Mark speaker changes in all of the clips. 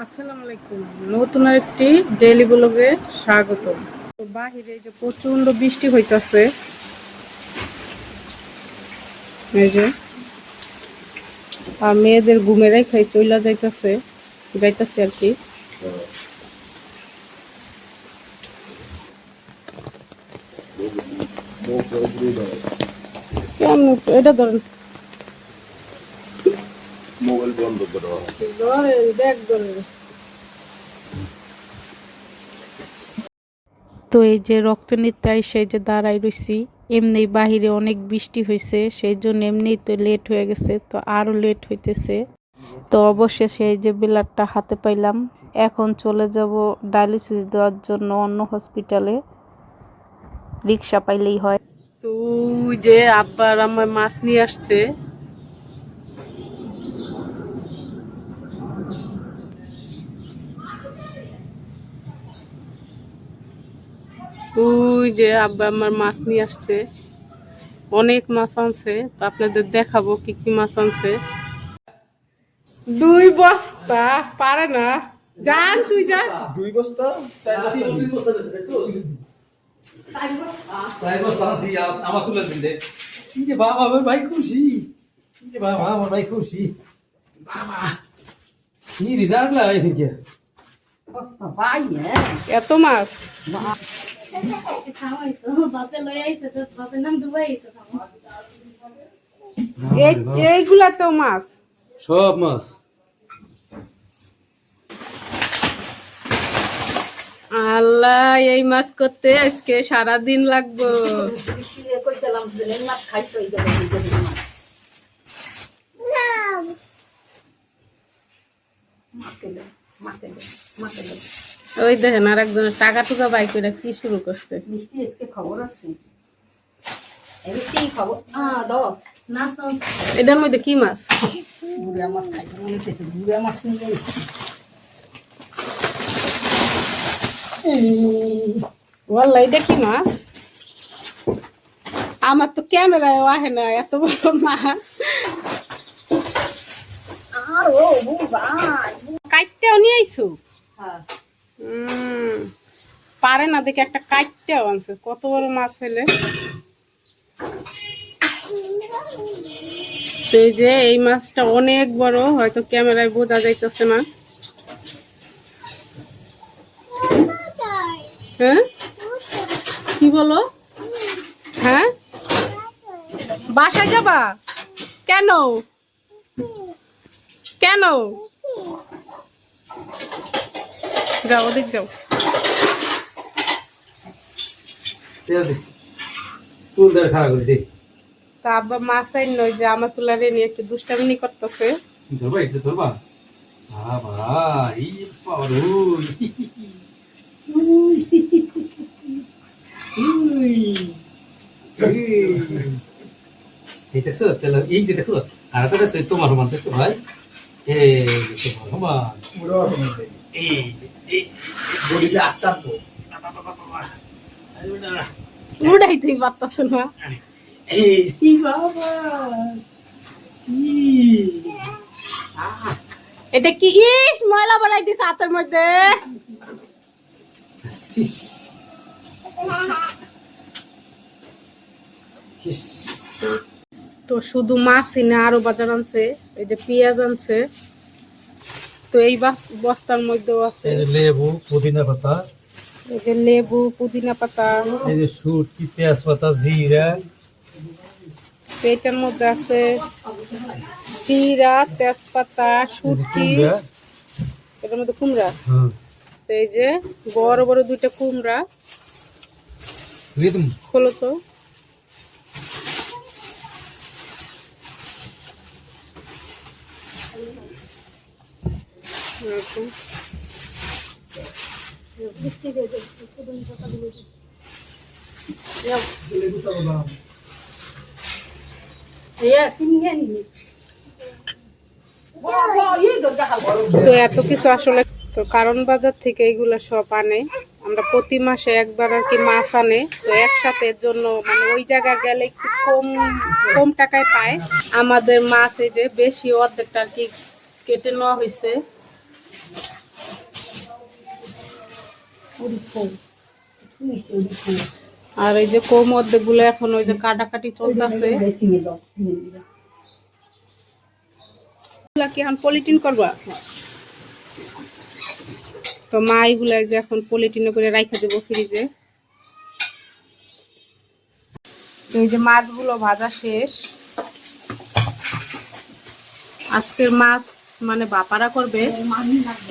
Speaker 1: আসসালামু আলাইকুম, নতুন আরেকটি ডেইলি ব্লগে স্বাগতম। তো বাহিরে যে প্রচন্ড বৃষ্টি হইতাছে, এই যে আর মেয়েদের ঘুমেরাই খাই চইলা যাইতাছে আর কি। কেমন এটা ধরেন, মোবাইল বন্ধ করো, ধরেন ব্যাগ ধরেন। তো এই যে রক্ত নিতে সেই যে দাঁড়াই রইছি, এমনি বাহিরে অনেক বৃষ্টি হয়েছে, সেই জন্য এমনি তো লেট হয়ে গেছে, তো আরো লেট হইতেছে। তো অবশেষে এই যে বিলারটা হাতে পাইলাম। এখন চলে যাব ডায়ালিসিস দেওয়ার জন্য অন্য হসপিটালে, রিক্সা পাইলেই হয়। তো যে আব্বার আমার মাছ নিয়ে আসছে, ওই যে আব্বা আমার মাছ নিয়ে আসছে, অনেক মাছ আনছে। তো আপনাদের দেখাবো কি কি মাছ আনছে। 2 বস্তা পারে না, জান তুই যা।
Speaker 2: 2 বস্তা 4 বস্তা 2 বস্তা দেখছো 4 বস্তা আছে আমার তুলে দিলে ইয়ে বাবা আমার ভাই খুশি ইয়ে বাবা আমার ভাই খুশি বাবা কি রিজাল্ট লাগাই ফিকে
Speaker 3: বস্তা ভাই
Speaker 1: এত মাছ
Speaker 3: খাওয়াই তো বাপে লই আইছে তো বাপের নাম ডুবাই তো
Speaker 1: এইগুলা তো মাছ,
Speaker 2: সব মাছ।
Speaker 1: আল্লাহ, এই মাছ করতে আজকে সারা দিন লাগবো।
Speaker 3: কইছিলাম যে এই মাছ খাইছো এই মাছ
Speaker 1: ওই দেখেন আর একজনের টাকা টুকা বাই করে কি শুরু করছে।
Speaker 3: মিষ্টি আজকে খবর আছে এই খবর দাও না
Speaker 1: এটার মধ্যে কি মাছ?
Speaker 3: বুড়া মাছ খাইতে মনে হচ্ছে বুড়া মাছ নিয়ে এসেছি।
Speaker 1: ওয়াল্লাহ, এটা কি মাছ? আমার তো ক্যামেরায় আহে না এত বড় মাছ।
Speaker 3: আর ও বুঝাই
Speaker 1: কাইটটাও নিয়ে আইছো?
Speaker 3: হ্যাঁ
Speaker 1: পারে না দেখে একটা কাইটটাও আনছে, কত বড় মাছ হইলে। এই যে এই মাছটা অনেক বড়, হয়তো ক্যামেরায় বোঝা যাইতেছে না। হ্যাঁ কি বলো? হ্যাঁ বাসায় যাবা কেন? কেন যাও, ওদিক যাও।
Speaker 2: তুল ধরে খারাপ করে দে
Speaker 1: তা আব্বা মাছ আইন নয় যে আমার তুলারে নিয়ে একটু দুষ্টামিনি করতেছে।
Speaker 2: ধরবা একটু ধরবা বাবা এই পাওয়ার এই দেখছো তাহলে এই যে দেখো আর একটা দেখছো তোমার সমান দেখছো ভাই এই তোমার সমান এই বলিলে আটটাবো
Speaker 1: উড়াইতেই পারতাছে না।
Speaker 2: এই বাবা
Speaker 1: এটা কি? ইস ময়লা বানাই দিস হাতের মধ্যে। তো শুধু মাছই না, আরো বাজার আনছে, এই যে পেঁয়াজ আনছে। তো এই বস্তার মধ্যেও আছে
Speaker 2: লেবু পুদিনা পাতা,
Speaker 1: এই যে লেবু পুদিনা পাতা,
Speaker 2: এই যে শুটকি পেঁয়াজ পাতা জিরা,
Speaker 1: এটার মধ্যে আছে জিরা তেজপাতা শুটকি, এটার মধ্যে কুমড়া। তো এই যে বড় বড় 2টা কুমড়া, খোলো তো। তো এত কিছু আসলে তো কারণ বাজার থেকে এগুলা সব আনে, আমরা প্রতি মাসে একবার আর কি মাছ আনে। তো একসাথে এর জন্য মানে ওই জায়গায় গেলে একটু কম কম টাকায় পায়। আমাদের মাছ এই যে বেশি অর্ধেকটা আর কি কেটে নেওয়া হয়েছে।
Speaker 3: ওরি ফোন তুইছে ওরি ফোন
Speaker 1: আর এই যে কম অর্ধেক গুলো এখন ওই যে কাটাকাটি চলতেছে।
Speaker 3: বেশি নিয়ে দাও
Speaker 1: কি এখন পলিটিন করবা? তো মা এগুলা যে এখন পলিটিনে করে রাখা দেবো ফ্রিজে। এই যে মাছগুলো ভাজা শেষ। আজকের মাছ মানে বাপারা করবে।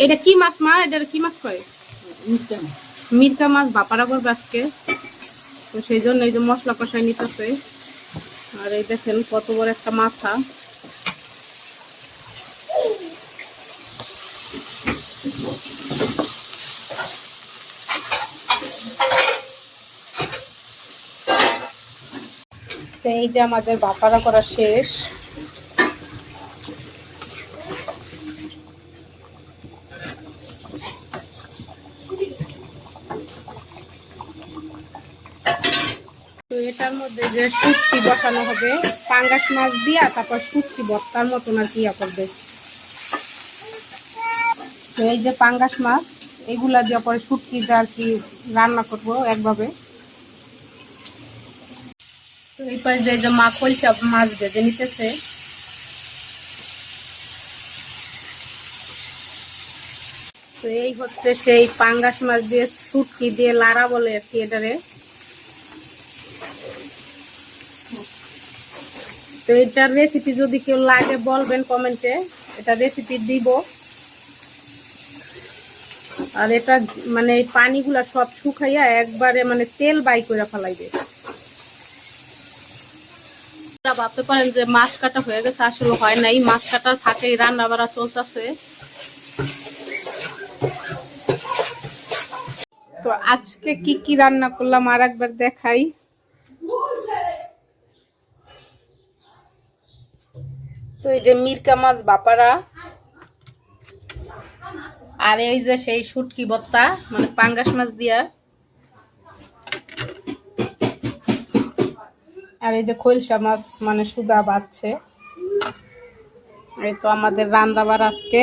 Speaker 1: এটা কি মাছ মা? এটা কি মাছ কয়? মিরকা মাছ বাপারা করবে আজকে। তো সেই জন্য এই যে মশলা কষাই নিতেছে। আর এই দেখেন কত বড় একটা মাথা। তো এই যে আমাদের বাপারা করা শেষ। তো এটার মধ্যে যে শুটকি বসানো হবে, পাঙ্গাস মাছ দিয়া তারপর শুটকি ভর্তার মতন আর কি করবে। তো এই যে পাঙ্গাস মাছ, এগুলা দিয়ে পরে শুটকি আর কি রান্না করবো একভাবে। তো এই পাশে যে মা কলসা মাছ ভেজে নিতেছে। তো এই হচ্ছে সেই পাঙ্গাস মাছ দিয়ে শুটকি দিয়ে লাড়া বলে আর কি এটারে। তো এটার রেসিপি যদি কেউ লাগে বলবেন কমেন্টে, এটা রেসিপি দিব। আর এটা মানে এই পানিগুলা সব শুকাইয়া একবারে মানে তেল বাই করে ফেলাইবে। ভাবতে পারেন যে মাছ কাটা হয়ে গেছে, আসলে হয় নাই। মাছ কাটার ফাঁকেই রান্না বাড়া চলতেছে। তো আজকে কি কি রান্না করলাম আর একবার দেখাই। তো এই যে মিরকা মাছ বাপারা, আর এই যে সেই শুটকি ভর্তা মানে পাঙ্গাস মাছ দিয়া, আর এই যে খৈলসা মাছ মানে সুদা বাচ্ছে। এই তো আমাদের রান্দাবার আজকে।